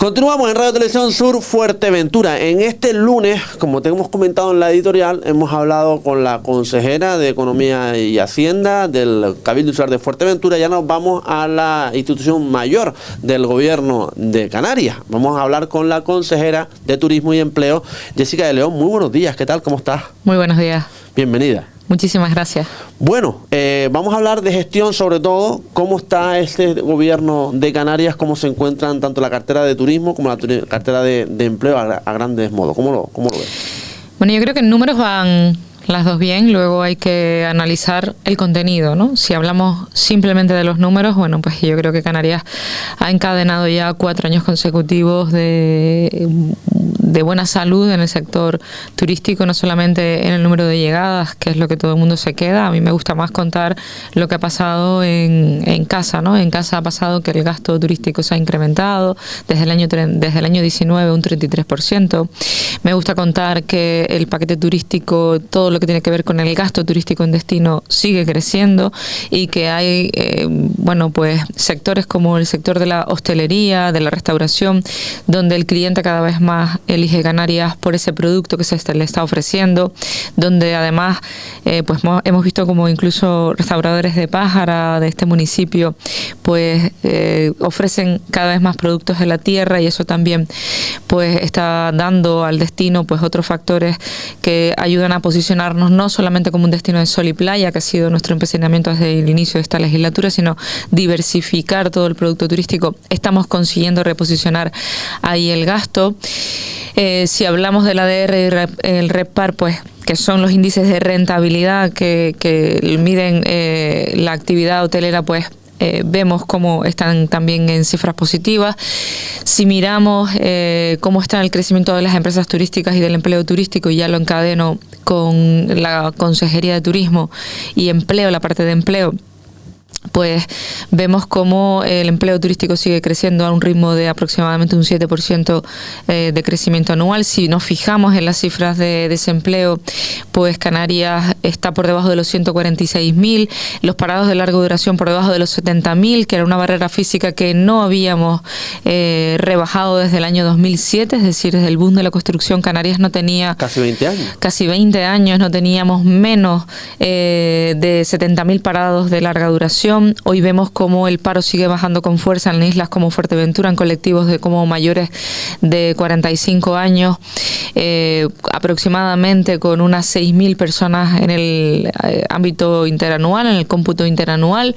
Continuamos en Radio Televisión Sur Fuerteventura. En este lunes, como te hemos comentado en la editorial, hemos hablado con la consejera de Economía y Hacienda del Cabildo Insular de Fuerteventura. Ya nos vamos a la institución mayor del gobierno de Canarias. Vamos a hablar con la consejera de Turismo y Empleo, Jessica de León. Muy buenos días, ¿qué tal? ¿Cómo estás? Muy buenos días. Bienvenida. Muchísimas gracias. Bueno, vamos a hablar de gestión, sobre todo, cómo está este gobierno de Canarias, cómo se encuentran tanto la cartera de turismo como la cartera de empleo a grandes modos. ¿Cómo lo ves? Bueno, yo creo que en números van las dos bien, luego hay que analizar el contenido, ¿no? Si hablamos simplemente de los números, bueno, pues yo creo que Canarias ha encadenado ya 4 años consecutivos de buena salud en el sector turístico, no solamente en el número de llegadas, que es lo que todo el mundo se queda. A mí me gusta más contar lo que ha pasado en casa, ¿no? En casa ha pasado que el gasto turístico se ha incrementado desde el año 19 un 33%. Me gusta contar que el paquete turístico, todo lo que tiene que ver con el gasto turístico en destino sigue creciendo y que hay, bueno, pues sectores como el sector de la hostelería, de la restauración, donde el cliente cada vez más elige Canarias por ese producto que le está ofreciendo, donde además pues hemos visto como incluso restauradores de Pájara de este municipio pues ofrecen cada vez más productos de la tierra, y eso también pues está dando al destino pues otros factores que ayudan a posicionarnos no solamente como un destino de sol y playa, que ha sido nuestro empecinamiento desde el inicio de esta legislatura, sino diversificar todo el producto turístico. Estamos consiguiendo reposicionar ahí el gasto. Si hablamos del ADR y el RevPAR, pues que son los índices de rentabilidad que miden la actividad hotelera, pues vemos cómo están también en cifras positivas. Si miramos cómo está el crecimiento de las empresas turísticas y del empleo turístico, y ya lo encadeno con la Consejería de Turismo y Empleo, la parte de empleo, pues vemos cómo el empleo turístico sigue creciendo a un ritmo de aproximadamente un 7% de crecimiento anual. Si nos fijamos en las cifras de desempleo, pues Canarias está por debajo de los 146.000, los parados de larga duración por debajo de los 70.000, que era una barrera física que no habíamos rebajado desde el año 2007, es decir, desde el boom de la construcción. Canarias no tenía... Casi 20 años. Casi 20 años no teníamos menos de 70.000 parados de larga duración. Hoy vemos cómo el paro sigue bajando con fuerza en islas como Fuerteventura, en colectivos de como mayores de 45 años, aproximadamente con unas 6.000 personas en el ámbito interanual, en el cómputo interanual,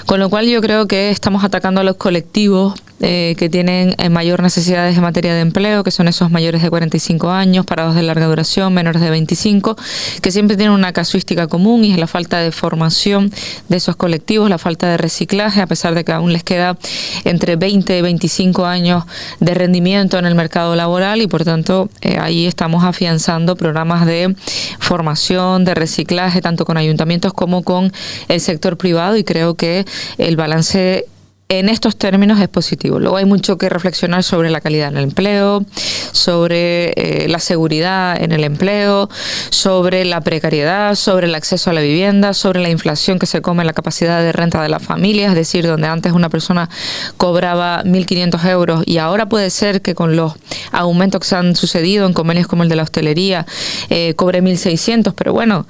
con lo cual yo creo que estamos atacando a los colectivos que tienen mayor necesidades en materia de empleo, que son esos mayores de 45 años, parados de larga duración, menores de 25, que siempre tienen una casuística común, y es la falta de formación de esos colectivos, la falta de reciclaje, a pesar de que aún les queda entre 20 y 25 años de rendimiento en el mercado laboral, y por tanto ahí estamos afianzando programas de formación, de reciclaje, tanto con ayuntamientos como con el sector privado, y creo que el balance en estos términos es positivo. Luego hay mucho que reflexionar sobre la calidad en el empleo, sobre la seguridad en el empleo, sobre la precariedad, sobre el acceso a la vivienda, sobre la inflación que se come en la capacidad de renta de las familias, es decir, donde antes una persona cobraba 1.500 euros y ahora puede ser que con los aumentos que se han sucedido en convenios como el de la hostelería cobre 1.600, pero bueno,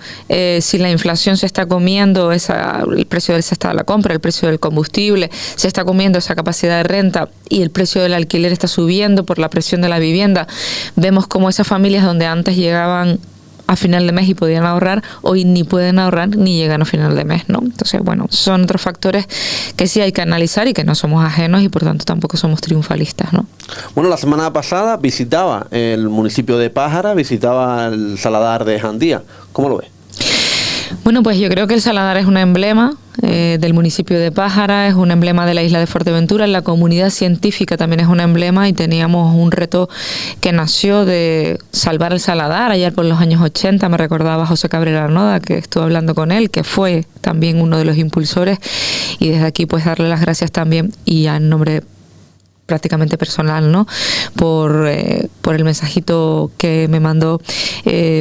si la inflación se está comiendo el precio del cesta de la compra, el precio del combustible, se está comiendo esa capacidad de renta y el precio del alquiler está subiendo por la presión de la vivienda, vemos como esas familias donde antes llegaban a final de mes y podían ahorrar, hoy ni pueden ahorrar ni llegan a final de mes, ¿no? Entonces, bueno, son otros factores que sí hay que analizar y que no somos ajenos, y por tanto tampoco somos triunfalistas, ¿no? Bueno, la semana pasada visitaba el municipio de Pájara, visitaba el Saladar de Jandía. ¿Cómo lo ves? Bueno, pues yo creo que el Saladar es un emblema del municipio de Pájara, es un emblema de la isla de Fuerteventura. La comunidad científica también es un emblema, y teníamos un reto que nació de salvar el Saladar ayer por los años 80. Me recordaba José Cabrera Arnoda, que estuve hablando con él, que fue también uno de los impulsores, y desde aquí pues darle las gracias también, y en nombre prácticamente personal, ¿no? Por el mensajito que me mandó,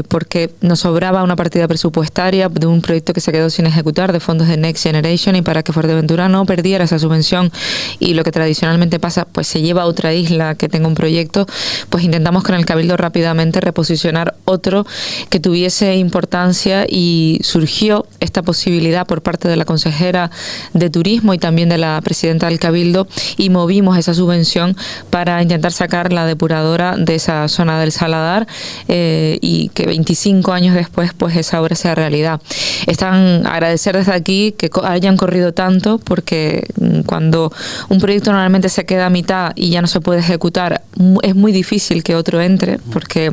porque nos sobraba una partida presupuestaria de un proyecto que se quedó sin ejecutar de fondos de Next Generation, y para que Fuerteventura no perdiera esa subvención y lo que tradicionalmente pasa, pues se lleva a otra isla que tenga un proyecto, pues intentamos con el Cabildo rápidamente reposicionar otro que tuviese importancia, y surgió esta posibilidad por parte de la consejera de Turismo y también de la presidenta del Cabildo, y movimos esa subvención para intentar sacar la depuradora de esa zona del Saladar, y que 25 años después pues esa obra sea realidad. Están agradecer desde aquí que hayan corrido tanto, porque cuando un proyecto normalmente se queda a mitad y ya no se puede ejecutar, es muy difícil que otro entre, porque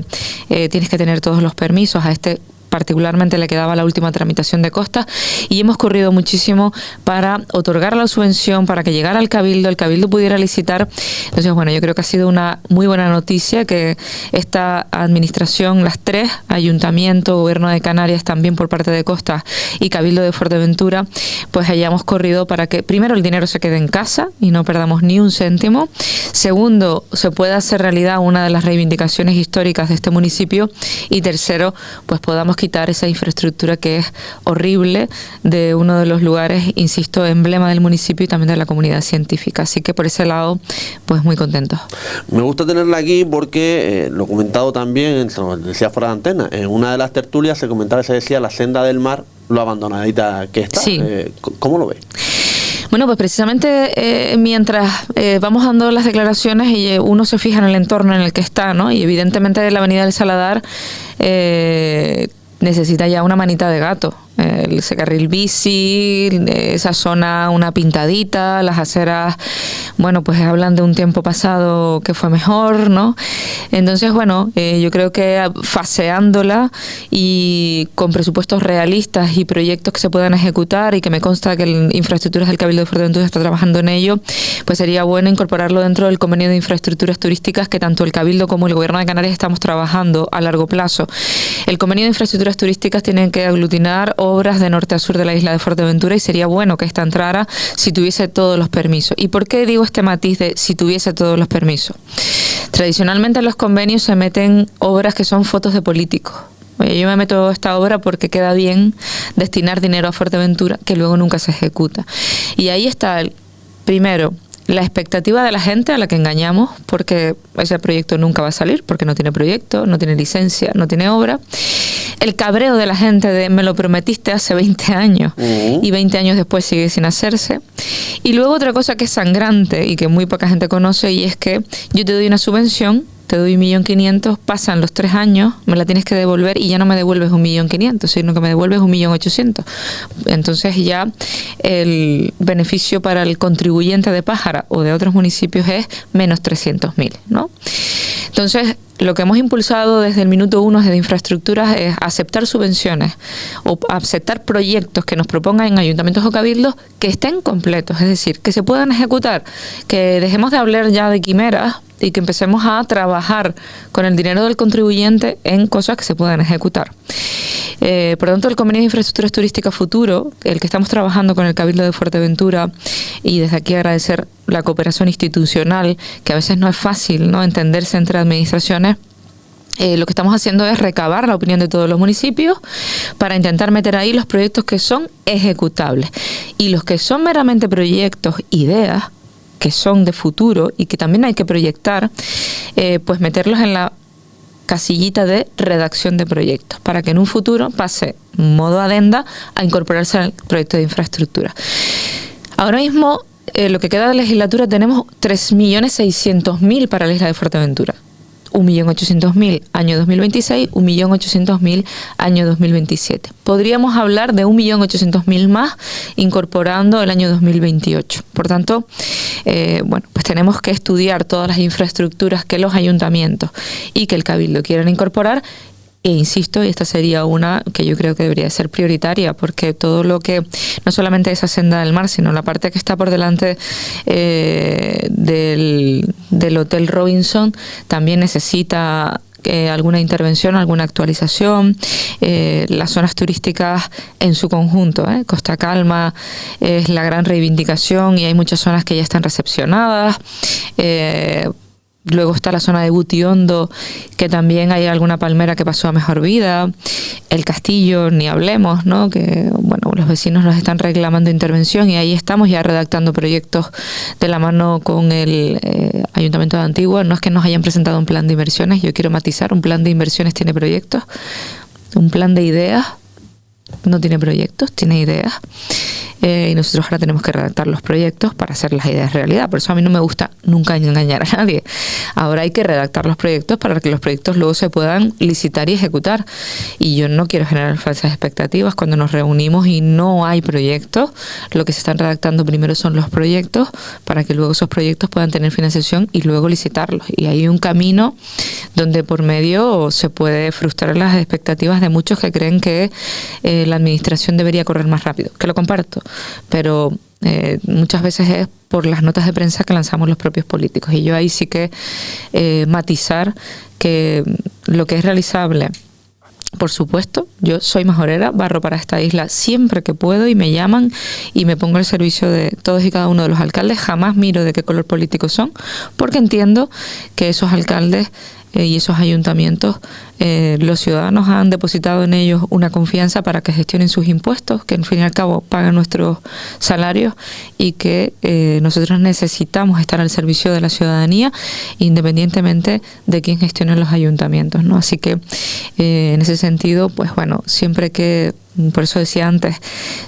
tienes que tener todos los permisos. A este particularmente le quedaba la última tramitación de costas, y hemos corrido muchísimo para otorgar la subvención, para que llegara al Cabildo, el Cabildo pudiera licitar. Entonces, bueno, yo creo que ha sido una muy buena noticia que esta administración, las tres, Ayuntamiento, Gobierno de Canarias, también por parte de Costas, y Cabildo de Fuerteventura, pues hayamos corrido para que, primero, el dinero se quede en casa y no perdamos ni un céntimo. Segundo, se pueda hacer realidad una de las reivindicaciones históricas de este municipio. Y tercero, pues podamos quitar esa infraestructura que es horrible de uno de los lugares, insisto, emblema del municipio y también de la comunidad científica. Así que por ese lado, pues muy contentos. Me gusta tenerla aquí porque lo he comentado también, decía fuera de antena, en una de las tertulias se comentaba, se decía la senda del mar, lo abandonadita que está. Sí. ¿Cómo lo ves? Bueno, pues precisamente mientras vamos dando las declaraciones y uno se fija en el entorno en el que está, ¿no? Y evidentemente la avenida del Saladar necesita ya una manita de gato. Ese carril bici, esa zona, una pintadita, las aceras, bueno, pues hablan de un tiempo pasado que fue mejor, ¿no? Entonces, bueno, yo creo que faseándola y con presupuestos realistas y proyectos que se puedan ejecutar, y que me consta que el Infraestructuras del Cabildo de Fuerteventura está trabajando en ello, pues sería bueno incorporarlo dentro del convenio de infraestructuras turísticas que tanto el Cabildo como el Gobierno de Canarias estamos trabajando a largo plazo. El convenio de infraestructuras turísticas tiene que aglutinar obras de norte a sur de la isla de Fuerteventura, y sería bueno que esta entrara si tuviese todos los permisos. ¿Y por qué digo este matiz de si tuviese todos los permisos? Tradicionalmente en los convenios se meten obras que son fotos de políticos. Oye, yo me meto a esta obra porque queda bien destinar dinero a Fuerteventura, que luego nunca se ejecuta. Y ahí está, primero, la expectativa de la gente a la que engañamos, porque ese proyecto nunca va a salir, porque no tiene proyecto, no tiene licencia, no tiene obra. El cabreo de la gente de me lo prometiste hace 20 años y 20 años después sigue sin hacerse. Y luego otra cosa que es sangrante y que muy poca gente conoce, y es que yo te doy una subvención, te doy 1.500.000, pasan los 3 años, me la tienes que devolver y ya no me devuelves 1.500.000, sino que me devuelves 1.800.000. Entonces ya el beneficio para el contribuyente de Pájara o de otros municipios es menos 300.000, ¿no? Entonces, lo que hemos impulsado desde el minuto 1 desde infraestructuras es aceptar subvenciones o aceptar proyectos que nos propongan en ayuntamientos o cabildos que estén completos, es decir, que se puedan ejecutar, que dejemos de hablar ya de quimeras y que empecemos a trabajar con el dinero del contribuyente en cosas que se puedan ejecutar. Por lo tanto, el convenio de infraestructuras turísticas futuro, el que estamos trabajando con el Cabildo de Fuerteventura, y desde aquí agradecer la cooperación institucional, que a veces no es fácil, ¿no?, entenderse entre administraciones. Lo que estamos haciendo es recabar la opinión de todos los municipios para intentar meter ahí los proyectos que son ejecutables, y los que son meramente proyectos, ideas, que son de futuro y que también hay que proyectar, pues meterlos en la casillita de redacción de proyectos, para que en un futuro pase modo adenda a incorporarse al proyecto de infraestructura. Ahora mismo, lo que queda de legislatura, tenemos 3.600.000 para la isla de Fuerteventura. 1.800.000 año 2026, 1.800.000 año 2027. Podríamos hablar de 1.800.000 más incorporando el año 2028. Por tanto, bueno, pues tenemos que estudiar todas las infraestructuras que los ayuntamientos y que el Cabildo quieran incorporar. E insisto, y esta sería una que yo creo que debería ser prioritaria, porque todo lo que, no solamente esa senda del mar, sino la parte que está por delante del Hotel Robinson, también necesita alguna intervención, alguna actualización. Las zonas turísticas en su conjunto, Costa Calma es la gran reivindicación y hay muchas zonas que ya están recepcionadas. Luego está la zona de Butiondo, que también hay alguna palmera que pasó a mejor vida. El Castillo, ni hablemos, ¿no? Que bueno, los vecinos nos están reclamando intervención y ahí estamos ya redactando proyectos de la mano con el Ayuntamiento de Antigua. No es que nos hayan presentado un plan de inversiones, yo quiero matizar, un plan de inversiones tiene proyectos, un plan de ideas no tiene proyectos, tiene ideas. Y nosotros ahora tenemos que redactar los proyectos para hacer las ideas realidad. Por eso a mí no me gusta nunca engañar a nadie. Ahora hay que redactar los proyectos para que los proyectos luego se puedan licitar y ejecutar. Y yo no quiero generar falsas expectativas. Cuando nos reunimos y no hay proyectos, lo que se están redactando primero son los proyectos para que luego esos proyectos puedan tener financiación y luego licitarlos. Y hay un camino donde por medio se puede frustrar las expectativas de muchos que creen que la administración debería correr más rápido. Que lo comparto. Pero muchas veces es por las notas de prensa que lanzamos los propios políticos. Y yo ahí sí que matizar que lo que es realizable, por supuesto, yo soy majorera, barro para esta isla siempre que puedo y me llaman y me pongo al servicio de todos y cada uno de los alcaldes. Jamás miro de qué color político son, porque entiendo que esos alcaldes y esos ayuntamientos, los ciudadanos han depositado en ellos una confianza para que gestionen sus impuestos, que al fin y al cabo pagan nuestros salarios y que nosotros necesitamos estar al servicio de la ciudadanía independientemente de quién gestione los ayuntamientos, ¿no? Así que en ese sentido, pues bueno, siempre que, por eso decía antes,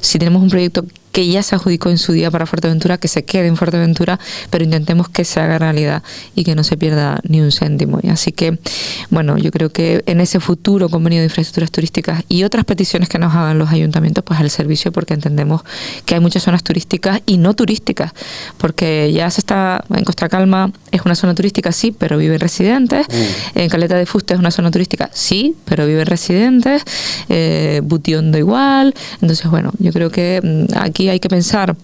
si tenemos un proyecto que ya se adjudicó en su día para Fuerteventura, que se quede en Fuerteventura, pero intentemos que se haga realidad y que no se pierda ni un céntimo. Y así que, bueno, yo creo que en ese futuro convenio de infraestructuras turísticas y otras peticiones que nos hagan los ayuntamientos, pues al servicio, porque entendemos que hay muchas zonas turísticas y no turísticas, porque ya se está, en Costa Calma es una zona turística, sí, pero viven residentes. En Caleta de Fuste es una zona turística, sí, pero viven residentes. Butiondo igual. Entonces, bueno, yo creo que aquí hay que pensar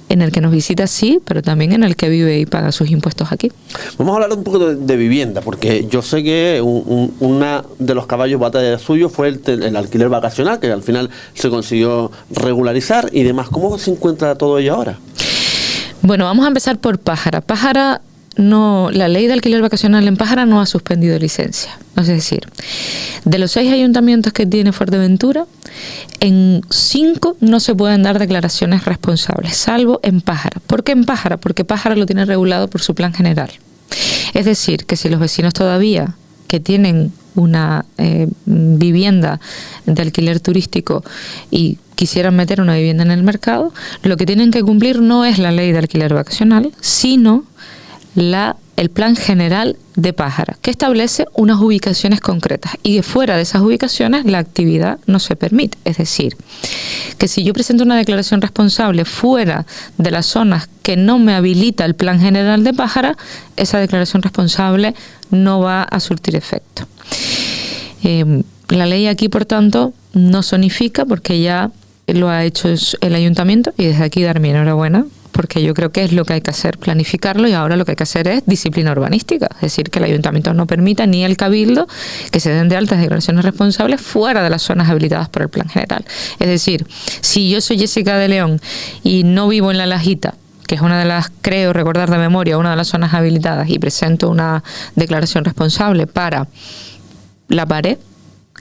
en el que nos visita, sí, pero también en el que vive y paga sus impuestos aquí. Vamos a hablar un poco de vivienda, porque yo sé que una de los caballos batalla suyo fue el alquiler vacacional, que al final se consiguió regularizar y demás. ¿Cómo se encuentra todo ello ahora? Bueno, vamos a empezar por Pájara. Pájara no, la ley de alquiler vacacional en Pájara no ha suspendido licencia. Es decir, de los 6 ayuntamientos que tiene Fuerteventura, en 5 no se pueden dar declaraciones responsables, salvo en Pájara. ¿Por qué en Pájara? Porque Pájara lo tiene regulado por su plan general. Es decir, que si los vecinos todavía que tienen una vivienda de alquiler turístico y quisieran meter una vivienda en el mercado, lo que tienen que cumplir no es la ley de alquiler vacacional, sino el plan general de Pájara, que establece unas ubicaciones concretas y de fuera de esas ubicaciones la actividad no se permite. Es decir, que si yo presento una declaración responsable fuera de las zonas que no me habilita el plan general de Pájara, esa declaración responsable no va a surtir efecto. La ley aquí, por tanto, no zonifica porque ya lo ha hecho el ayuntamiento y desde aquí dar mi enhorabuena, porque yo creo que es lo que hay que hacer, planificarlo, y ahora lo que hay que hacer es disciplina urbanística, es decir, que el ayuntamiento no permita ni el cabildo que se den de altas declaraciones responsables fuera de las zonas habilitadas por el plan general. Es decir, si yo soy Jessica de León y no vivo en La Lajita, que es una de las, creo recordar de memoria, una de las zonas habilitadas, y presento una declaración responsable para La Pared,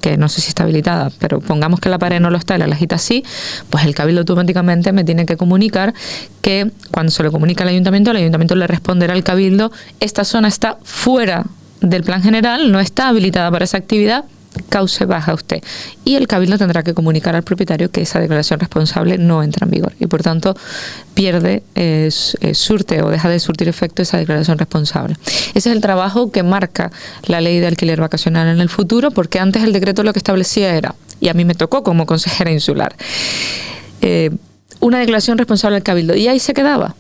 que no sé si está habilitada, pero pongamos que La Pared no lo está y La Lajita sí, pues el cabildo automáticamente me tiene que comunicar que cuando se lo comunica al ayuntamiento le responderá al cabildo: esta zona está fuera del plan general, no está habilitada para esa actividad, cauce baja usted. Y el cabildo tendrá que comunicar al propietario que esa declaración responsable no entra en vigor y por tanto pierde, surte o deja de surtir efecto esa declaración responsable. Ese es el trabajo que marca la ley de alquiler vacacional en el futuro, porque antes el decreto lo que establecía era, y a mí me tocó como consejera insular, una declaración responsable al cabildo, y ahí se quedaba.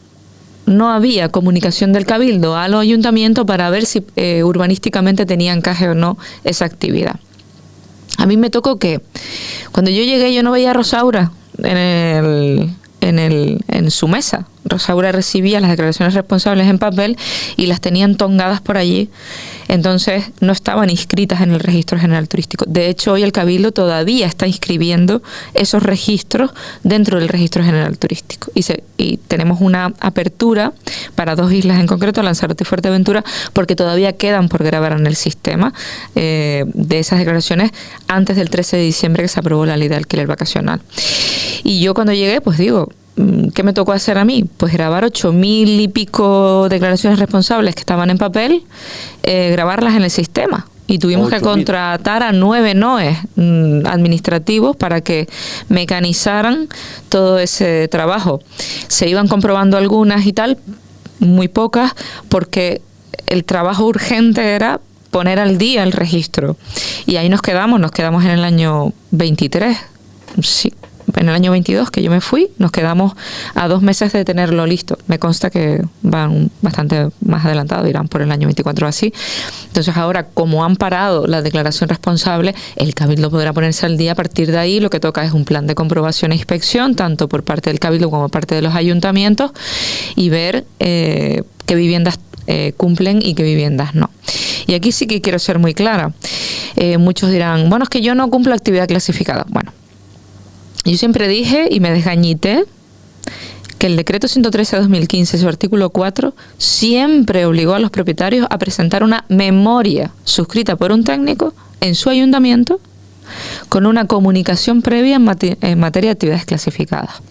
No había comunicación del cabildo a los ayuntamientos para ver si urbanísticamente tenía encaje o no esa actividad. A mí me tocó que cuando yo llegué yo no veía a Rosaura en su mesa. Rosaura recibía las declaraciones responsables en papel y las tenían tongadas por allí, entonces no estaban inscritas en el Registro General Turístico. De hecho, hoy el Cabildo todavía está inscribiendo esos registros dentro del Registro General Turístico. Y tenemos una apertura para 2 islas en concreto, Lanzarote y Fuerteventura, porque todavía quedan por grabar en el sistema de esas declaraciones antes del 13 de diciembre que se aprobó la ley de alquiler vacacional. Y yo cuando llegué, pues digo, ¿qué me tocó hacer a mí? Pues grabar 8.000 y pico declaraciones responsables que estaban en papel, grabarlas en el sistema. Y tuvimos que contratar a 9 NOEs administrativos para que mecanizaran todo ese trabajo. Se iban comprobando algunas y tal, muy pocas, porque el trabajo urgente era poner al día el registro. Y ahí nos quedamos en el año 23, sí. En el año 22 que yo me fui, nos quedamos a 2 meses de tenerlo listo. Me consta que van bastante más adelantados, irán por el año 24 o así. Entonces ahora, como han parado la declaración responsable, el Cabildo podrá ponerse al día. A partir de ahí lo que toca es un plan de comprobación e inspección, tanto por parte del Cabildo como por parte de los ayuntamientos, y ver qué viviendas cumplen y qué viviendas no. Y aquí sí que quiero ser muy clara. Muchos dirán, bueno, es que yo no cumplo actividad clasificada. Bueno, yo siempre dije y me desgañité que el decreto 113/2015, su artículo 4, siempre obligó a los propietarios a presentar una memoria suscrita por un técnico en su ayuntamiento con una comunicación previa en materia de actividades clasificadas.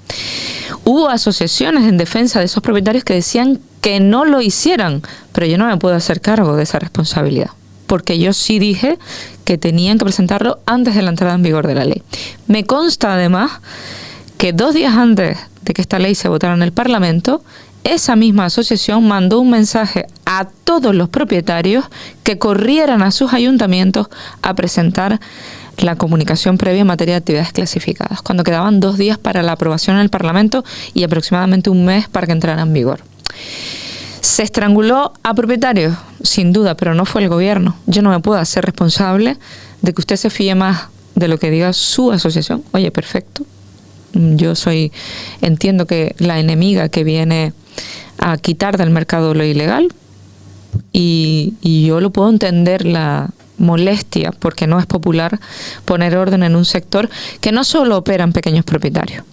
Hubo asociaciones en defensa de esos propietarios que decían que no lo hicieran, pero yo no me puedo hacer cargo de esa responsabilidad, porque yo sí dije que tenían que presentarlo antes de la entrada en vigor de la ley. Me consta además que 2 días antes de que esta ley se votara en el Parlamento, esa misma asociación mandó un mensaje a todos los propietarios que corrieran a sus ayuntamientos a presentar la comunicación previa en materia de actividades clasificadas, cuando quedaban 2 días para la aprobación en el Parlamento y aproximadamente 1 mes para que entrara en vigor. ¿Se estranguló a propietarios? Sin duda, pero no fue el gobierno. Yo no me puedo hacer responsable de que usted se fíe más de lo que diga su asociación. Oye, perfecto. Yo entiendo que la enemiga que viene a quitar del mercado lo ilegal, y yo lo puedo entender, la molestia, porque no es popular poner orden en un sector que no solo operan pequeños propietarios.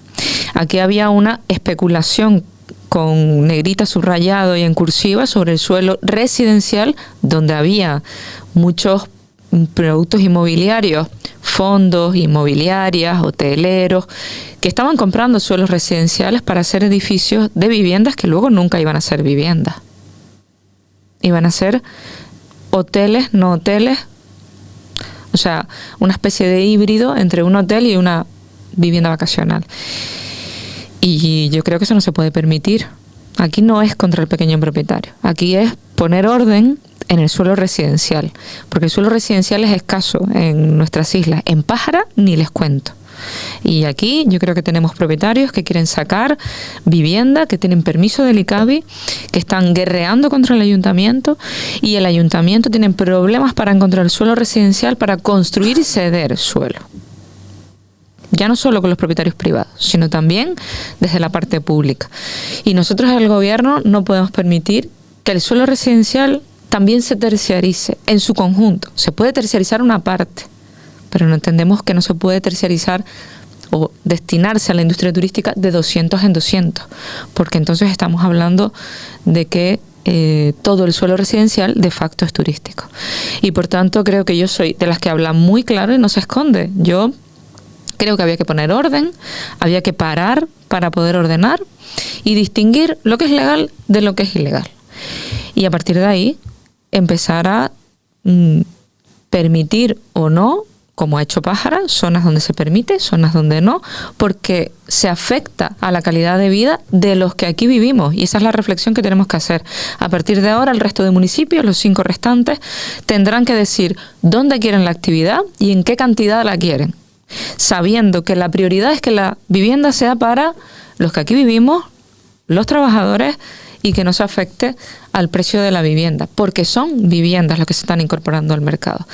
Aquí había una especulación con negrita subrayado y en cursiva sobre el suelo residencial, donde había muchos productos inmobiliarios, fondos, inmobiliarias, hoteleros, que estaban comprando suelos residenciales para hacer edificios de viviendas que luego nunca iban a ser viviendas. Iban a ser hoteles, no hoteles, o sea, una especie de híbrido entre un hotel y una vivienda vacacional. Y yo creo que eso no se puede permitir. Aquí no es contra el pequeño propietario. Aquí es poner orden en el suelo residencial. Porque el suelo residencial es escaso en nuestras islas. En Pájara ni les cuento. Y aquí yo creo que tenemos propietarios que quieren sacar vivienda, que tienen permiso del ICABI, que están guerreando contra el ayuntamiento, y el ayuntamiento tiene problemas para encontrar el suelo residencial para construir y ceder suelo. Ya no solo con los propietarios privados, sino también desde la parte pública. Y nosotros, el gobierno, no podemos permitir que el suelo residencial también se terciarice en su conjunto. Se puede terciarizar una parte, pero no entendemos que no se puede terciarizar o destinarse a la industria turística de 200 en 200, porque entonces estamos hablando de que todo el suelo residencial de facto es turístico. Y por tanto creo que yo soy de las que habla muy claro y no se esconde. Yo creo que había que poner orden, había que parar para poder ordenar y distinguir lo que es legal de lo que es ilegal. Y a partir de ahí empezar a permitir o no, como ha hecho Pájara, zonas donde se permite, zonas donde no, porque se afecta a la calidad de vida de los que aquí vivimos. Y esa es la reflexión que tenemos que hacer. A partir de ahora, el resto de municipios, los 5 restantes, tendrán que decir dónde quieren la actividad y en qué cantidad la quieren, sabiendo que la prioridad es que la vivienda sea para los que aquí vivimos, los trabajadores, y que no se afecte al precio de la vivienda, porque son viviendas las que se están incorporando al mercado.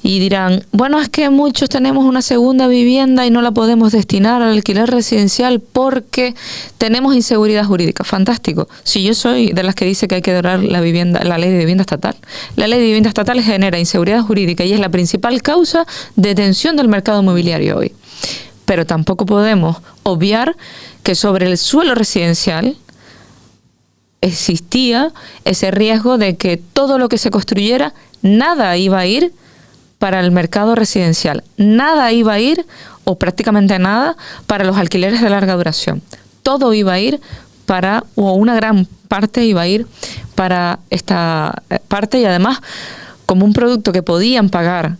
Y dirán, bueno, es que muchos tenemos una segunda vivienda y no la podemos destinar al alquiler residencial porque tenemos inseguridad jurídica. Fantástico. Si yo soy de las que dice que hay que derogar la ley de vivienda estatal. La ley de vivienda estatal genera inseguridad jurídica y es la principal causa de tensión del mercado inmobiliario hoy. Pero tampoco podemos obviar que sobre el suelo residencial existía ese riesgo de que todo lo que se construyera, nada iba a ir para el mercado residencial, nada iba a ir, o prácticamente nada, para los alquileres de larga duración. Todo iba a ir para, o una gran parte iba a ir para esta parte, y además como un producto que podían pagar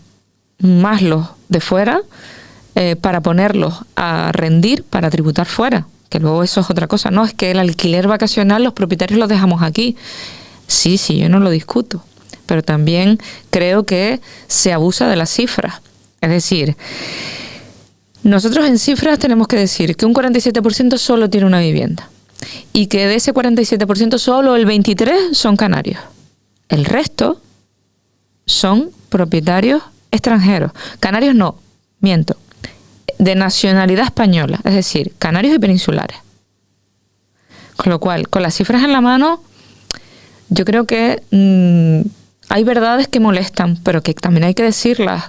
más los de fuera, para ponerlos a rendir, para tributar fuera, que luego eso es otra cosa. No, es que el alquiler vacacional los propietarios los dejamos aquí. Sí, yo no lo discuto, pero también creo que se abusa de las cifras. Es decir, nosotros en cifras tenemos que decir que un 47% solo tiene una vivienda y que de ese 47% solo el 23% son canarios. El resto son propietarios extranjeros. Canarios no, miento, de nacionalidad española, es decir, canarios y peninsulares. Con lo cual, con las cifras en la mano, yo creo que hay verdades que molestan, pero que también hay que decirlas.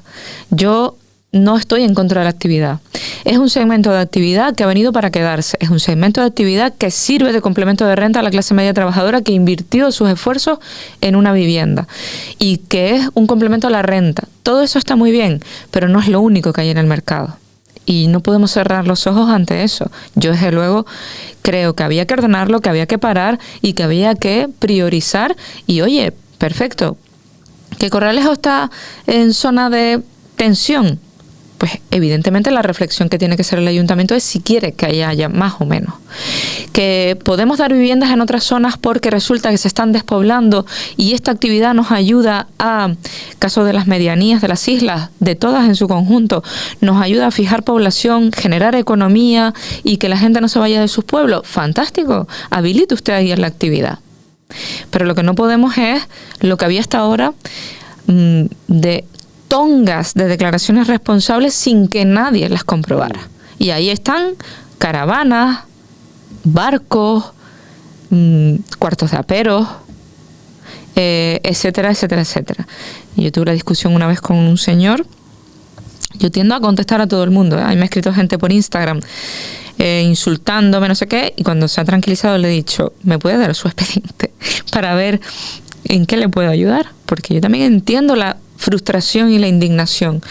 Yo no estoy en contra de la actividad. Es un segmento de actividad que ha venido para quedarse. Es un segmento de actividad que sirve de complemento de renta a la clase media trabajadora que invirtió sus esfuerzos en una vivienda y que es un complemento a la renta. Todo eso está muy bien, pero no es lo único que hay en el mercado. Y no podemos cerrar los ojos ante eso. Yo, desde luego, creo que había que ordenarlo, que había que parar y que había que priorizar. Y, oye, perfecto, ¿que Corralejo está en zona de tensión? Pues evidentemente la reflexión que tiene que hacer el ayuntamiento es si quiere que haya más o menos. Que podemos dar viviendas en otras zonas porque resulta que se están despoblando y esta actividad nos ayuda a, caso de las medianías de las islas, de todas en su conjunto, nos ayuda a fijar población, generar economía y que la gente no se vaya de sus pueblos. Fantástico, habilite usted ahí en la actividad. Pero lo que no podemos es lo que había hasta ahora de tongas de declaraciones responsables sin que nadie las comprobara. Y ahí están caravanas, barcos, cuartos de aperos, etcétera, etcétera, etcétera. Y yo tuve una discusión una vez con un señor. Yo tiendo a contestar a todo el mundo, ¿eh? A mí me ha escrito gente por Instagram insultándome, no sé qué, y cuando se ha tranquilizado le he dicho, ¿me puede dar su expediente para ver en qué le puedo ayudar? Porque yo también entiendo la frustración y la indignación.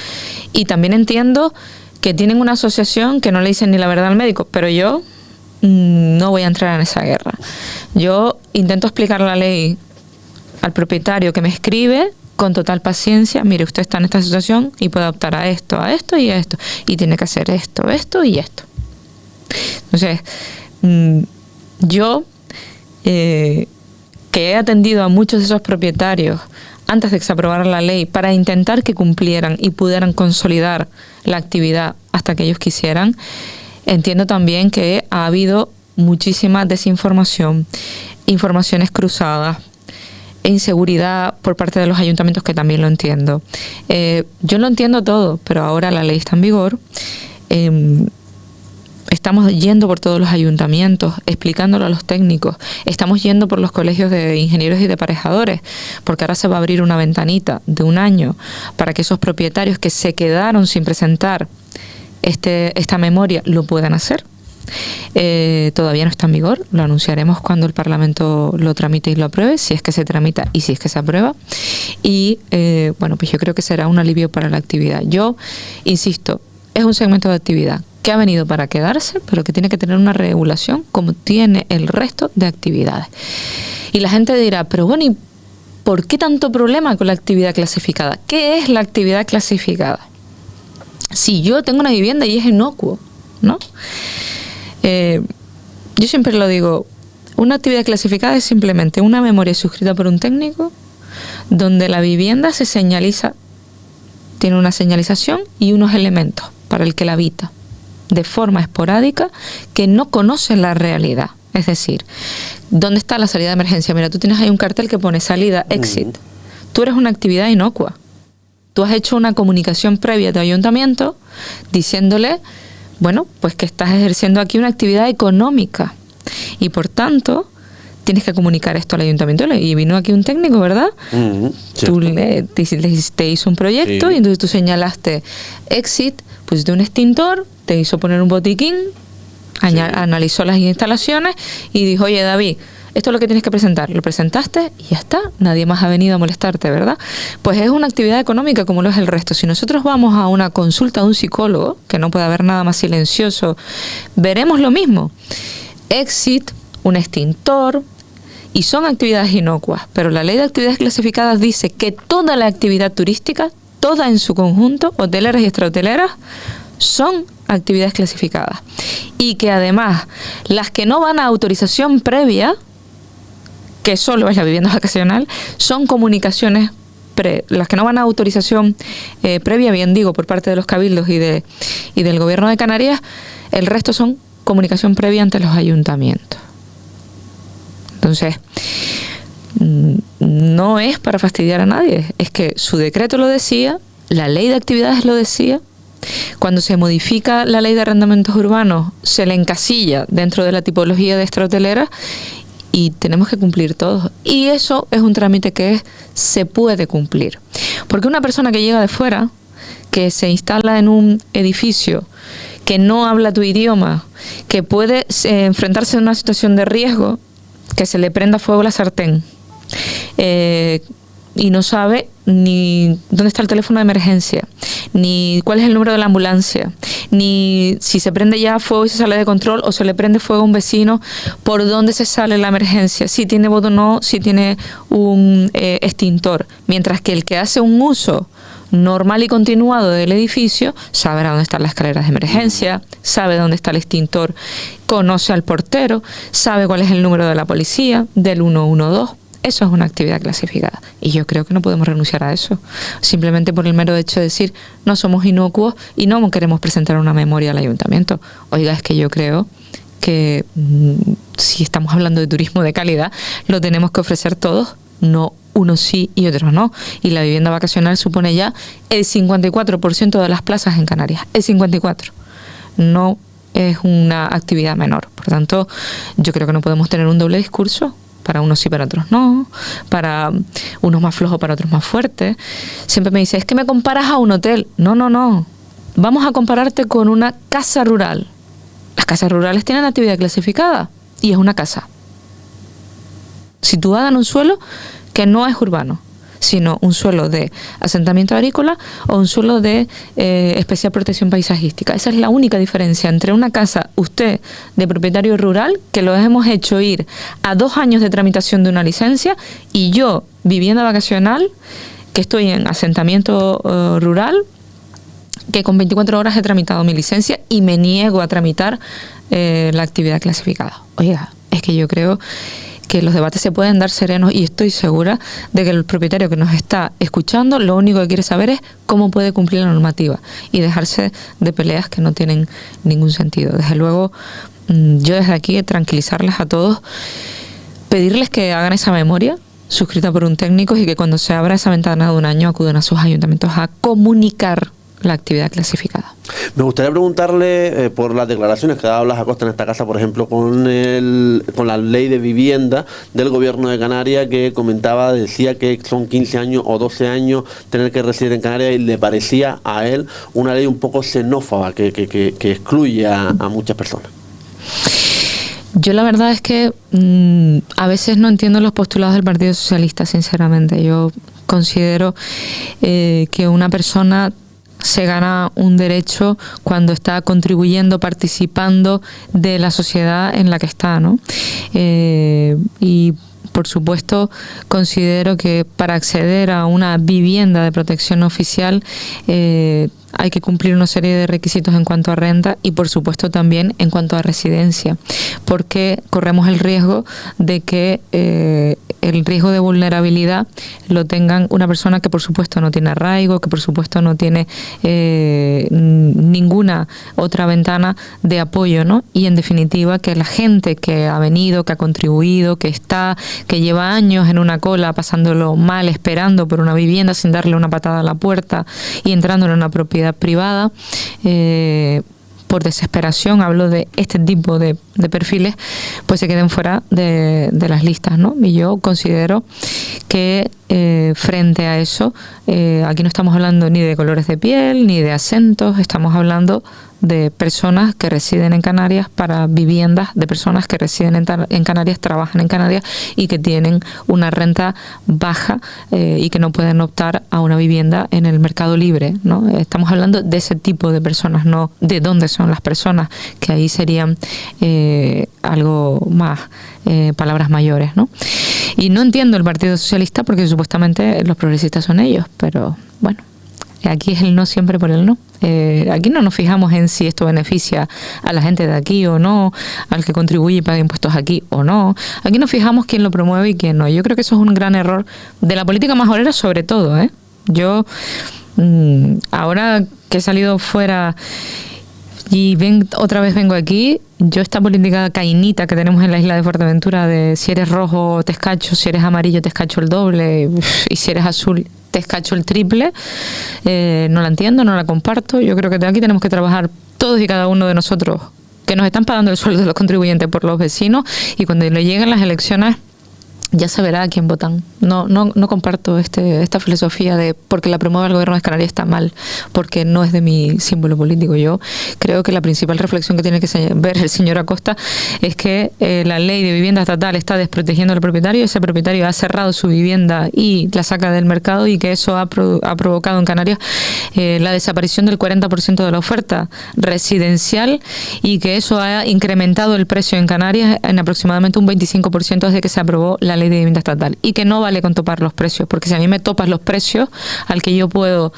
Y también entiendo que tienen una asociación que no le dicen ni la verdad al médico, pero yo no voy a entrar en esa guerra. Yo intento explicar la ley al propietario que me escribe con total paciencia. Mire, usted está en esta situación y puede optar a esto y a esto. Y tiene que hacer esto y esto. Entonces, yo que he atendido a muchos de esos propietarios antes de que se aprobara la ley para intentar que cumplieran y pudieran consolidar la actividad hasta que ellos quisieran, entiendo también que ha habido muchísima desinformación, informaciones cruzadas, inseguridad por parte de los ayuntamientos, que también lo entiendo. Yo lo entiendo todo, pero ahora la ley está en vigor. Estamos yendo por todos los ayuntamientos, explicándolo a los técnicos. Estamos yendo por los colegios de ingenieros y de aparejadores, porque ahora se va a abrir una ventanita de 1 año para que esos propietarios que se quedaron sin presentar esta memoria lo puedan hacer. Todavía no está en vigor, lo anunciaremos cuando el Parlamento lo tramite y lo apruebe, si es que se tramita y si es que se aprueba. Y bueno, pues yo creo que será un alivio para la actividad. Yo insisto, es un segmento de actividad que ha venido para quedarse, pero que tiene que tener una regulación como tiene el resto de actividades. Y la gente dirá, pero bueno, ¿y por qué tanto problema con la actividad clasificada? ¿Qué es la actividad clasificada? Si yo tengo una vivienda y es inocuo, ¿no? Yo siempre lo digo, una actividad clasificada es simplemente una memoria suscrita por un técnico donde la vivienda se señaliza, tiene una señalización y unos elementos para el que la habita, de forma esporádica, que no conoce la realidad. Es decir, ¿dónde está la salida de emergencia? Mira, tú tienes ahí un cartel que pone salida, exit. Tú eres una actividad inocua. Tú has hecho una comunicación previa a tu ayuntamiento diciéndole, bueno, pues que estás ejerciendo aquí una actividad económica y por tanto tienes que comunicar esto al ayuntamiento. Y vino aquí un técnico, ¿verdad? Tú te hizo un proyecto y entonces tú señalaste exit, pusiste un extintor, te hizo poner un botiquín, analizó las instalaciones y dijo, oye David, esto es lo que tienes que presentar. Lo presentaste y ya está. Nadie más ha venido a molestarte, ¿verdad? Pues es una actividad económica como lo es el resto. Si nosotros vamos a una consulta de un psicólogo, que no puede haber nada más silencioso, veremos lo mismo. Exit, un extintor, y son actividades inocuas. Pero la ley de actividades clasificadas dice que toda la actividad turística, toda en su conjunto, hoteleras y extrahoteleras, son actividades clasificadas. Y que además, las que no van a autorización previa, que solo es la vivienda vacacional, son comunicaciones, las que no van a autorización previa, bien digo, por parte de los cabildos y del gobierno de Canarias, el resto son comunicación previa ante los ayuntamientos. Entonces, no es para fastidiar a nadie, es que su decreto lo decía, la ley de actividades lo decía. Cuando se modifica la ley de arrendamientos urbanos, se le encasilla dentro de la tipología de extrahotelera y tenemos que cumplir todos. Y eso es un trámite que se puede cumplir. Porque una persona que llega de fuera, que se instala en un edificio, que no habla tu idioma, que puede enfrentarse a una situación de riesgo, que se le prenda fuego la sartén, y no sabe ni dónde está el teléfono de emergencia, ni cuál es el número de la ambulancia, ni si se prende ya fuego y se sale de control o se le prende fuego a un vecino, por dónde se sale la emergencia, si tiene bodo o no, si tiene un extintor. Mientras que el que hace un uso normal y continuado del edificio sabrá dónde están las escaleras de emergencia, sabe dónde está el extintor, conoce al portero, sabe cuál es el número de la policía, del 112. Eso es una actividad clasificada. Y yo creo que no podemos renunciar a eso. Simplemente por el mero hecho de decir, no somos inocuos y no queremos presentar una memoria al ayuntamiento. Oiga, es que yo creo que si estamos hablando de turismo de calidad, lo tenemos que ofrecer todos, no unos sí y otros no. Y la vivienda vacacional supone ya el 54% de las plazas en Canarias. El 54%. No es una actividad menor. Por tanto, yo creo que no podemos tener un doble discurso. Para unos sí, para otros no, para unos más flojos, para otros más fuertes. Siempre me dice, es que me comparas a un hotel. No. Vamos a compararte con una casa rural. Las casas rurales tienen actividad clasificada y es una casa situada en un suelo que no es urbano, sino un suelo de asentamiento agrícola o un suelo de especial protección paisajística. Esa es la única diferencia entre una casa, usted, de propietario rural, que lo hemos hecho ir a 2 años de tramitación de una licencia, y yo, vivienda vacacional, que estoy en asentamiento rural, que con 24 horas he tramitado mi licencia y me niego a tramitar la actividad clasificada. Oiga, es que yo creo que los debates se pueden dar serenos y estoy segura de que el propietario que nos está escuchando lo único que quiere saber es cómo puede cumplir la normativa y dejarse de peleas que no tienen ningún sentido. Desde luego, yo desde aquí tranquilizarles a todos, pedirles que hagan esa memoria suscrita por un técnico y que cuando se abra esa ventana de un año acudan a sus ayuntamientos a comunicar la actividad clasificada. Me gustaría preguntarle por las declaraciones que ha dado Blas Acosta en esta casa, por ejemplo, con la ley de vivienda del gobierno de Canarias, que decía que son 15 años o 12 años tener que residir en Canarias, y le parecía a él una ley un poco xenófoba que excluye a muchas personas. Yo la verdad es que a veces no entiendo los postulados del Partido Socialista, sinceramente. Yo considero que una persona se gana un derecho cuando está contribuyendo, participando de la sociedad en la que está, ¿no? Y por supuesto considero que para acceder a una vivienda de protección oficial hay que cumplir una serie de requisitos en cuanto a renta y por supuesto también en cuanto a residencia, porque corremos el riesgo de que el riesgo de vulnerabilidad lo tengan una persona que por supuesto no tiene arraigo, que por supuesto no tiene ninguna otra ventana de apoyo, ¿no? Y en definitiva que la gente que ha venido, que ha contribuido, que lleva años en una cola pasándolo mal, esperando por una vivienda sin darle una patada a la puerta y entrando en una propiedad privada, por desesperación, hablo de este tipo de perfiles, pues se queden fuera de las listas, ¿no? Y yo considero que frente a eso, aquí no estamos hablando ni de colores de piel, ni de acentos, estamos hablando de personas que residen en Canarias para viviendas de personas que residen en Canarias, trabajan en Canarias y que tienen una renta baja y que no pueden optar a una vivienda en el mercado libre, ¿no? Estamos hablando de ese tipo de personas, no de dónde son las personas, que ahí serían algo más, palabras mayores, ¿no? Y no entiendo el Partido Socialista porque supuestamente los progresistas son ellos, pero bueno, aquí es el no siempre por el no. Aquí no nos fijamos en si esto beneficia a la gente de aquí o no, al que contribuye y paga impuestos aquí o no. Aquí nos fijamos quién lo promueve y quién no. Yo creo que eso es un gran error de la política majorera sobre todo, ¿eh? Yo, ahora que he salido fuera y otra vez vengo aquí, yo esta política cainita que tenemos en la isla de Fuerteventura de si eres rojo te escacho, si eres amarillo te escacho el doble y si eres azul te escacho el triple, no la entiendo, no la comparto. Yo creo que aquí tenemos que trabajar todos y cada uno de nosotros que nos están pagando el sueldo de los contribuyentes por los vecinos, y cuando le lleguen las elecciones ya se verá a quién votan. No comparto esta filosofía de porque la promueve el gobierno de Canarias está mal, porque no es de mi símbolo político. Yo creo que la principal reflexión que tiene que ver el señor Acosta es que la ley de vivienda estatal está desprotegiendo al propietario, ese propietario ha cerrado su vivienda y la saca del mercado, y que eso ha provocado en Canarias la desaparición del 40% de la oferta residencial, y que eso ha incrementado el precio en Canarias en aproximadamente un 25% desde que se aprobó la ley de vivienda estatal, y que no vale con topar los precios, porque si a mí me topas los precios al que yo puedo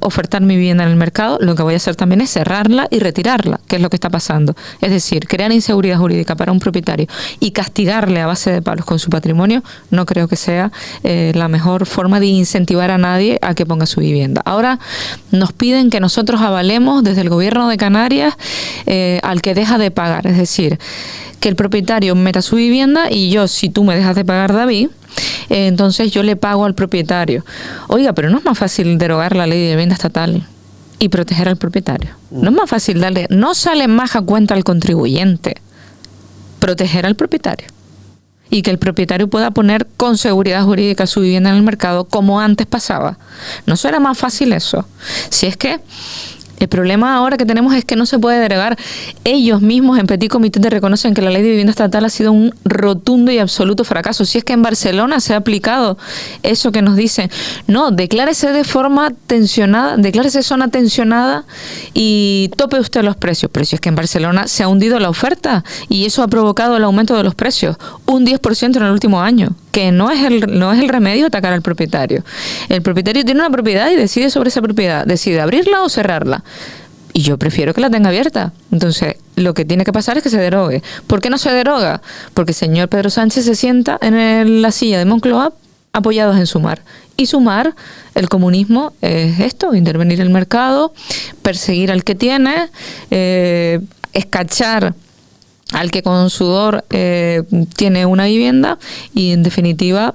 ofertar mi vivienda en el mercado, lo que voy a hacer también es cerrarla y retirarla, que es lo que está pasando. Es decir, crear inseguridad jurídica para un propietario y castigarle a base de palos con su patrimonio, no creo que sea la mejor forma de incentivar a nadie a que ponga su vivienda. Ahora nos piden que nosotros avalemos desde el gobierno de Canarias al que deja de pagar, es decir, que el propietario meta su vivienda y yo, si tú me dejas de pagar, David, entonces yo le pago al propietario. Oiga, pero ¿no es más fácil derogar la ley de vivienda estatal y proteger al propietario? ¿No es más fácil darle, no sale más a cuenta al contribuyente proteger al propietario? Y que el propietario pueda poner con seguridad jurídica su vivienda en el mercado como antes pasaba. ¿No será más fácil eso? Si es que el problema ahora que tenemos es que no se puede derogar. Ellos mismos en Petit Comité te reconocen que la ley de vivienda estatal ha sido un rotundo y absoluto fracaso. Si es que en Barcelona se ha aplicado eso que nos dicen, no, declárese de forma tensionada, declárese zona tensionada y tope usted los precios. Pero si es que en Barcelona se ha hundido la oferta y eso ha provocado el aumento de los precios, un 10% en el último año, que no es el remedio atacar al propietario. El propietario tiene una propiedad y decide sobre esa propiedad, decide abrirla o cerrarla. Y yo prefiero que la tenga abierta. Entonces, lo que tiene que pasar es que se derogue. ¿Por qué no se deroga? Porque el señor Pedro Sánchez se sienta en la silla de Moncloa apoyados en Sumar. Y Sumar, el comunismo, es esto, intervenir el mercado, perseguir al que tiene, escachar al que con sudor tiene una vivienda y en definitiva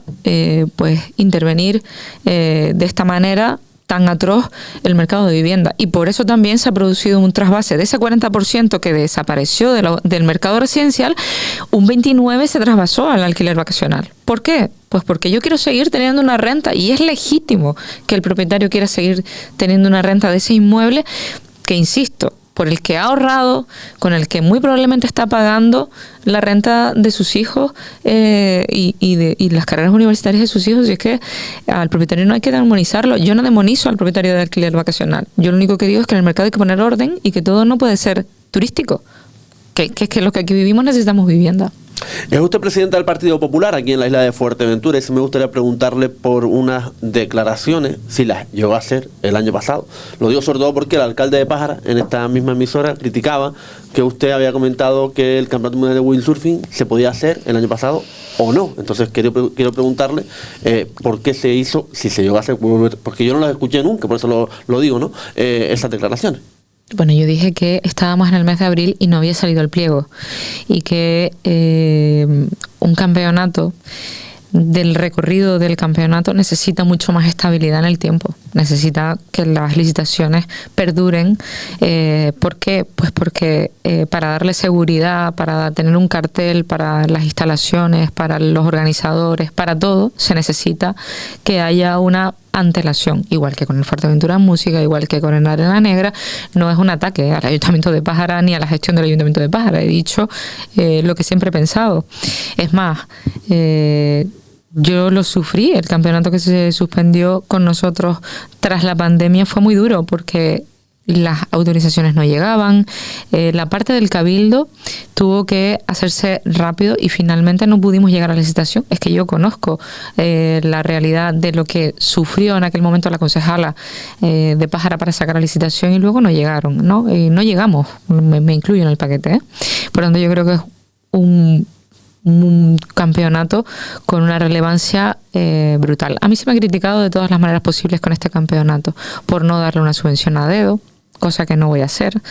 pues intervenir de esta manera tan atroz el mercado de vivienda. Y por eso también se ha producido un trasvase de ese 40% que desapareció del mercado residencial, un 29% se trasvasó al alquiler vacacional. ¿Por qué? Pues porque yo quiero seguir teniendo una renta y es legítimo que el propietario quiera seguir teniendo una renta de ese inmueble que, insisto, por el que ha ahorrado, con el que muy probablemente está pagando la renta de sus hijos y las carreras universitarias de sus hijos. Y es que al propietario no hay que demonizarlo. Yo no demonizo al propietario de alquiler vacacional. Yo lo único que digo es que en el mercado hay que poner orden y que todo no puede ser turístico. Que es que los que aquí vivimos necesitamos vivienda. Es usted presidente del Partido Popular aquí en la isla de Fuerteventura y sí me gustaría preguntarle por unas declaraciones, si las llegó a hacer el año pasado. Lo digo sobre todo porque el alcalde de Pájara, en esta misma emisora, criticaba que usted había comentado que el Campeonato Mundial de Windsurfing se podía hacer el año pasado o no. Entonces quiero preguntarle por qué se hizo, si se llegó a hacer, porque yo no las escuché nunca, por eso lo digo, ¿no? Esas declaraciones. Bueno, yo dije que estábamos en el mes de abril y no había salido el pliego y que un campeonato, del recorrido del campeonato, necesita mucho más estabilidad en el tiempo, necesita que las licitaciones perduren. ¿Por qué? Pues porque para darle seguridad, para tener un cartel, para las instalaciones, para los organizadores, para todo, se necesita que haya una antelación, igual que con el Fuerteventura Música, igual que con el Arena Negra. No es un ataque al Ayuntamiento de Pájara ni a la gestión del Ayuntamiento de Pájara. He dicho lo que siempre he pensado. Es más, yo lo sufrí. El campeonato que se suspendió con nosotros tras la pandemia fue muy duro porque las autorizaciones no llegaban, la parte del cabildo tuvo que hacerse rápido y finalmente no pudimos llegar a la licitación. Es que yo conozco la realidad de lo que sufrió en aquel momento la concejala de Pájara para sacar la licitación y luego no llegaron, ¿no? No llegamos, me incluyo en el paquete, ¿eh? Por lo tanto, yo creo que es un campeonato con una relevancia brutal. A mí se me ha criticado de todas las maneras posibles con este campeonato por no darle una subvención a dedo, cosa que no voy a hacer,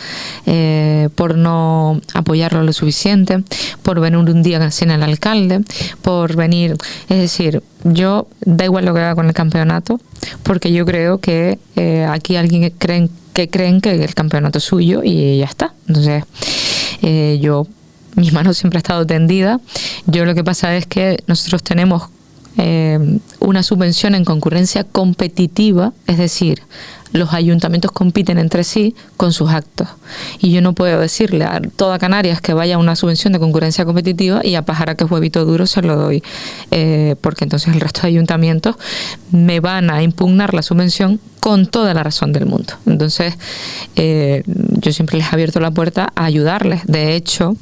por no apoyarlo lo suficiente, por venir un día sin el alcalde, por venir, es decir, yo da igual lo que haga con el campeonato, porque yo creo que aquí alguien creen que el campeonato es suyo y ya está. Entonces, mis manos siempre ha estado tendida. Yo lo que pasa es que nosotros tenemos una subvención en concurrencia competitiva, es decir, los ayuntamientos compiten entre sí con sus actos. Y yo no puedo decirle a toda Canarias que vaya a una subvención de concurrencia competitiva y a Pájara, que es huevito duro, se lo doy. Porque entonces el resto de ayuntamientos me van a impugnar la subvención con toda la razón del mundo. Entonces, yo siempre les he abierto la puerta a ayudarles. De hecho,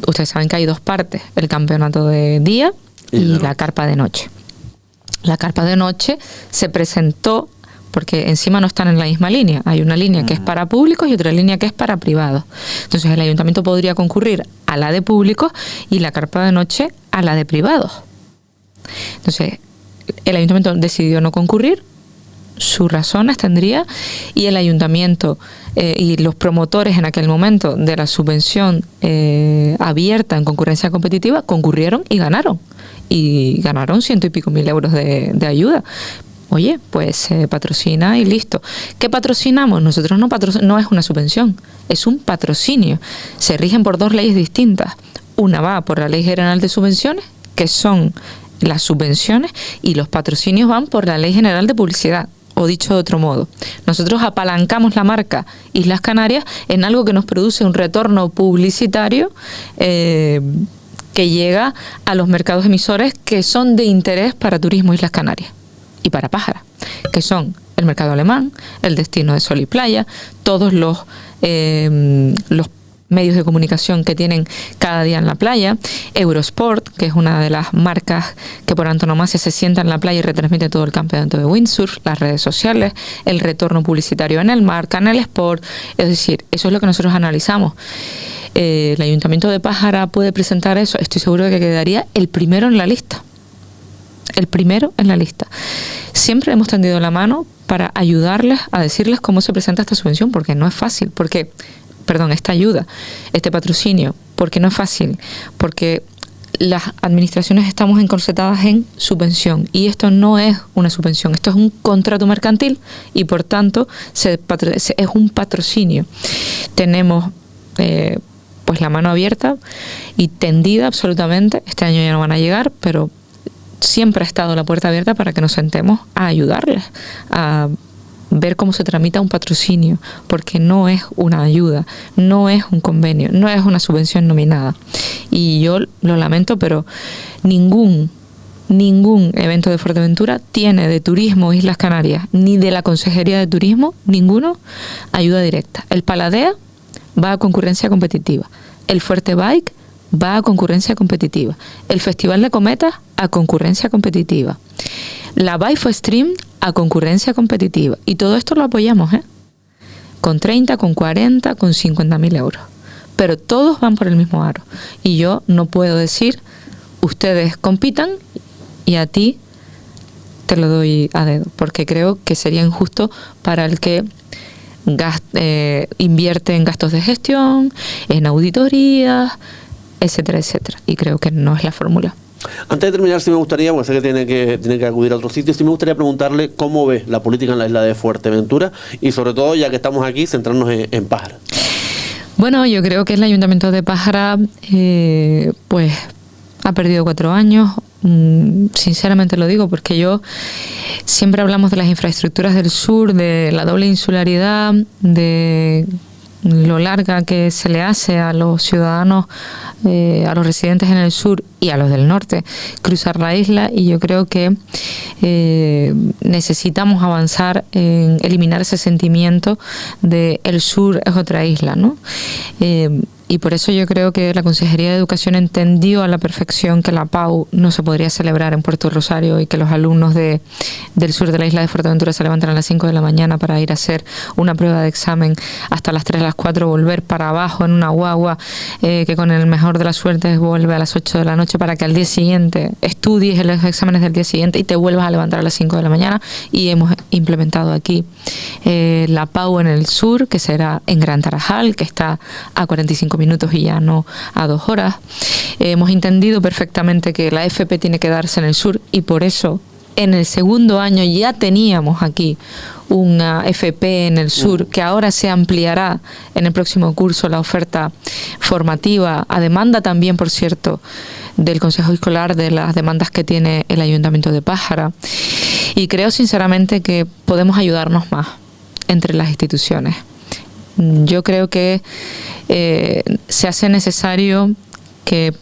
ustedes saben que hay dos partes: el campeonato de día y la carpa de noche. La carpa de noche se presentó porque encima no están en la misma línea. Hay una línea que es para públicos y otra línea que es para privados. Entonces el ayuntamiento podría concurrir a la de públicos y la carpa de noche a la de privados. Entonces el ayuntamiento decidió no concurrir, sus razones tendría, y el ayuntamiento y los promotores en aquel momento de la subvención abierta en concurrencia competitiva concurrieron y ganaron. Y ganaron 100 y pico mil euros de ayuda. Oye, pues se patrocina y listo. ¿Qué patrocinamos? Nosotros no es una subvención, es un patrocinio. Se rigen por dos leyes distintas. Una va por la Ley General de Subvenciones, que son las subvenciones, y los patrocinios van por la Ley General de Publicidad. O dicho de otro modo, nosotros apalancamos la marca Islas Canarias en algo que nos produce un retorno publicitario que llega a los mercados emisores que son de interés para Turismo Islas Canarias y para Pájara, que son el mercado alemán, el Destino de Sol y Playa, todos los medios de comunicación que tienen cada día en la playa, Eurosport, que es una de las marcas que por antonomasia se sienta en la playa y retransmite todo el campeonato de windsurf, las redes sociales, el retorno publicitario en el mar, Canal Sport. Es decir, eso es lo que nosotros analizamos. El Ayuntamiento de Pájara puede presentar eso, estoy seguro de que quedaría el primero en la lista. El primero en la lista. Siempre hemos tendido la mano para ayudarles a decirles cómo se presenta esta subvención, porque no es fácil, esta ayuda, este patrocinio, porque no es fácil, porque las administraciones estamos encorsetadas en subvención y esto no es una subvención, esto es un contrato mercantil y por tanto es un patrocinio. Tenemos pues la mano abierta y tendida absolutamente. Este año ya no van a llegar, pero siempre ha estado la puerta abierta para que nos sentemos a ayudarles a ver cómo se tramita un patrocinio, porque no es una ayuda, no es un convenio, no es una subvención nominada. Y yo lo lamento, pero ningún evento de Fuerteventura tiene de Turismo Islas Canarias, ni de la Consejería de Turismo, ninguno, ayuda directa. El Paladea va a concurrencia competitiva. El Fuerte Bike va a concurrencia competitiva. El Festival de Cometas a concurrencia competitiva. La Baifo Stream a concurrencia competitiva. Y todo esto lo apoyamos, con 30, con 40, con 50.000 euros. Pero todos van por el mismo aro. Y yo no puedo decir, ustedes compitan y a ti te lo doy a dedo, porque creo que sería injusto para el que invierte en gastos de gestión, en auditorías, etcétera, etcétera. Y creo que no es la fórmula. Antes de terminar, sí me gustaría, porque sé que tiene que acudir a otros sitios, sí me gustaría preguntarle cómo ve la política en la isla de Fuerteventura y sobre todo, ya que estamos aquí, centrarnos en Pájara. Bueno, yo creo que el Ayuntamiento de Pájara pues ha perdido 4 años. Sinceramente lo digo porque yo siempre hablamos de las infraestructuras del sur, de la doble insularidad, de lo larga que se le hace a los ciudadanos, a los residentes en el sur y a los del norte cruzar la isla, y yo creo que necesitamos avanzar en eliminar ese sentimiento de el sur es otra isla, ¿no? Y por eso yo creo que la Consejería de Educación entendió a la perfección que la PAU no se podría celebrar en Puerto Rosario y que los alumnos del sur de la isla de Fuerteventura se levantan a las 5 de la mañana para ir a hacer una prueba de examen hasta las 3, las 4, volver para abajo en una guagua, que con el mejor de las suertes vuelve a las 8 de la noche para que al día siguiente estudies los exámenes del día siguiente y te vuelvas a levantar a las 5 de la mañana. Y hemos implementado aquí la PAU en el sur, que será en Gran Tarajal, que está a 45 minutos y ya no a 2 horas. Hemos entendido perfectamente que la FP tiene que darse en el sur, y por eso en el segundo año ya teníamos aquí una FP en el sur, que ahora se ampliará en el próximo curso la oferta formativa, a demanda también, por cierto, del Consejo Escolar, de las demandas que tiene el Ayuntamiento de Pájara. Y creo sinceramente que podemos ayudarnos más entre las instituciones. Yo creo que se hace necesario que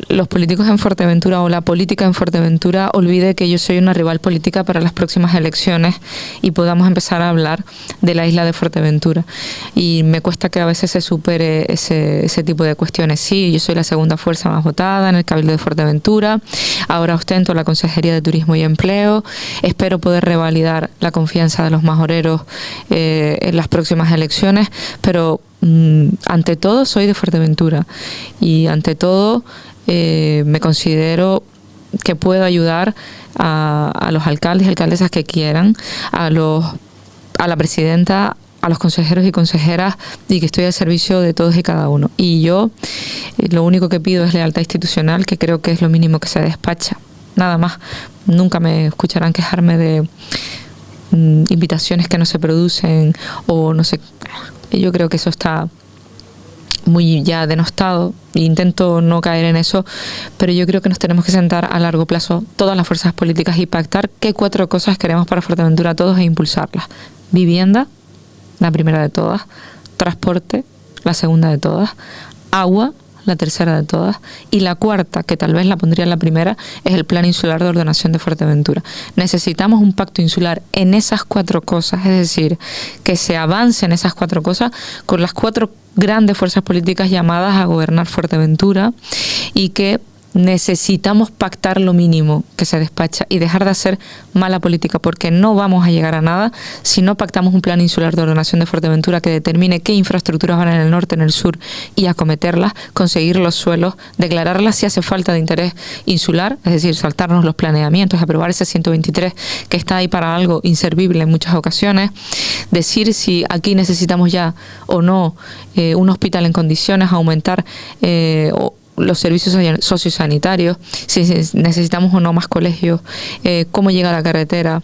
los políticos en Fuerteventura o la política en Fuerteventura olvide que yo soy una rival política para las próximas elecciones y podamos empezar a hablar de la isla de Fuerteventura. Y me cuesta que a veces se supere ese tipo de cuestiones. Sí, yo soy la segunda fuerza más votada en el Cabildo de Fuerteventura, ahora ostento la Consejería de Turismo y Empleo, espero poder revalidar la confianza de los majoreros en las próximas elecciones, pero ante todo soy de Fuerteventura y ante todo me considero que puedo ayudar a los alcaldes y alcaldesas que quieran, a la presidenta, a los consejeros y consejeras, y que estoy al servicio de todos y cada uno. Y yo lo único que pido es lealtad institucional, que creo que es lo mínimo que se despacha. Nada más. Nunca me escucharán quejarme de invitaciones que no se producen o no sé. Yo creo que eso está muy ya denostado, e intento no caer en eso, pero yo creo que nos tenemos que sentar a largo plazo todas las fuerzas políticas y pactar qué 4 cosas queremos para Fuerteventura todos e impulsarlas. Vivienda, la primera de todas; transporte, la segunda de todas; agua, la tercera de todas; y la cuarta, que tal vez la pondría en la primera, es el Plan Insular de Ordenación de Fuerteventura. Necesitamos un pacto insular en esas 4 cosas, es decir, que se avance en esas 4 cosas con las 4 grandes fuerzas políticas llamadas a gobernar Fuerteventura, y que necesitamos pactar lo mínimo que se despacha y dejar de hacer mala política, porque no vamos a llegar a nada si no pactamos un plan insular de ordenación de Fuerteventura que determine qué infraestructuras van en el norte, en el sur, y acometerlas, conseguir los suelos, declararlas si hace falta de interés insular, es decir, saltarnos los planeamientos, aprobar ese 123 que está ahí para algo inservible en muchas ocasiones, decir si aquí necesitamos ya o no un hospital en condiciones, aumentar los servicios sociosanitarios, si necesitamos o no más colegios, cómo llega la carretera,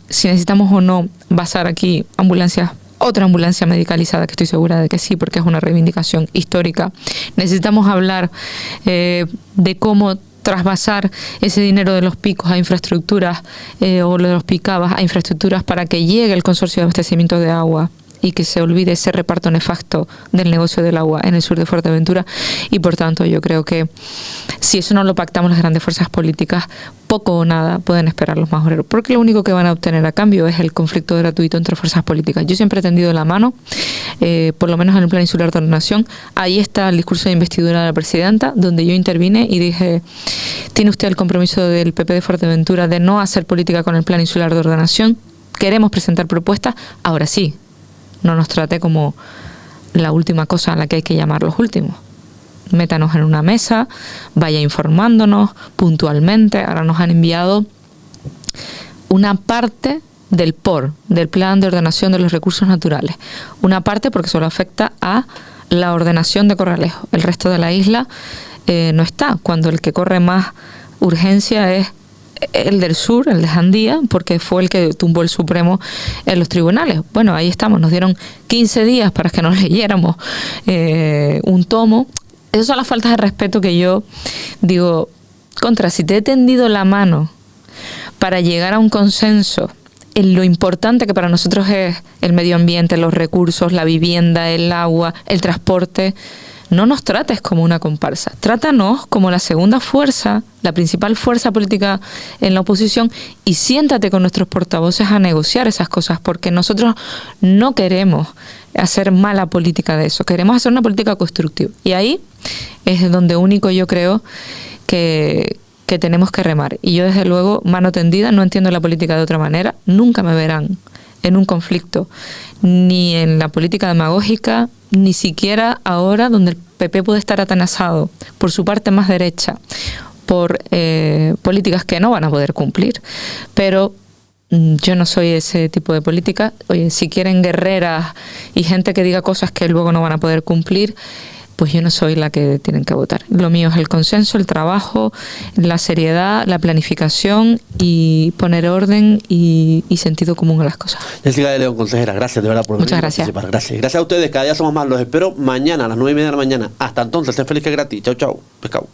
si necesitamos o no basar aquí otra ambulancia medicalizada, que estoy segura de que sí, porque es una reivindicación histórica. Necesitamos hablar de cómo trasvasar ese dinero de los picos a infraestructuras, o de los picabas a infraestructuras, para que llegue el consorcio de abastecimiento de agua y que se olvide ese reparto nefasto del negocio del agua en el sur de Fuerteventura. Y por tanto yo creo que si eso no lo pactamos las grandes fuerzas políticas, poco o nada pueden esperar los más obreros, porque lo único que van a obtener a cambio es el conflicto gratuito entre fuerzas políticas. Yo siempre he tendido la mano, por lo menos en el Plan Insular de Ordenación. Ahí está el discurso de investidura de la presidenta, donde yo intervine y dije: tiene usted el compromiso del PP de Fuerteventura de no hacer política con el Plan Insular de Ordenación, queremos presentar propuestas, ahora sí, no nos trate como la última cosa a la que hay que llamar los últimos. Métanos en una mesa, vaya informándonos puntualmente. Ahora nos han enviado una parte del Plan de Ordenación de los Recursos Naturales. Una parte porque solo afecta a la ordenación de Corralejo. El resto de la isla no está, cuando el que corre más urgencia es el del sur, el de Jandía, porque fue el que tumbó el Supremo en los tribunales. Bueno, ahí estamos, nos dieron 15 días para que nos leyéramos un tomo. Esas son las faltas de respeto que yo digo, si te he tendido la mano para llegar a un consenso en lo importante que para nosotros es el medio ambiente, los recursos, la vivienda, el agua, el transporte, no nos trates como una comparsa, trátanos como la segunda fuerza, la principal fuerza política en la oposición, y siéntate con nuestros portavoces a negociar esas cosas, porque nosotros no queremos hacer mala política de eso, queremos hacer una política constructiva. Y ahí es donde único yo creo que tenemos que remar. Y yo desde luego, mano tendida, no entiendo la política de otra manera, nunca me verán en un conflicto, ni en la política demagógica, ni siquiera ahora donde el PP puede estar atenazado por su parte más derecha, por políticas que no van a poder cumplir. Pero yo no soy ese tipo de política. Oye, si quieren guerreras y gente que diga cosas que luego no van a poder cumplir, pues yo no soy la que tienen que votar. Lo mío es el consenso, el trabajo, la seriedad, la planificación y poner orden y sentido común a las cosas. Jessica de León, consejera, gracias de verdad por venir. Muchas gracias. Gracias. Gracias a ustedes, cada día somos más. Los espero mañana a las 9:30 de la mañana. Hasta entonces, estén felices que gratis. Chau, chau. Pescado.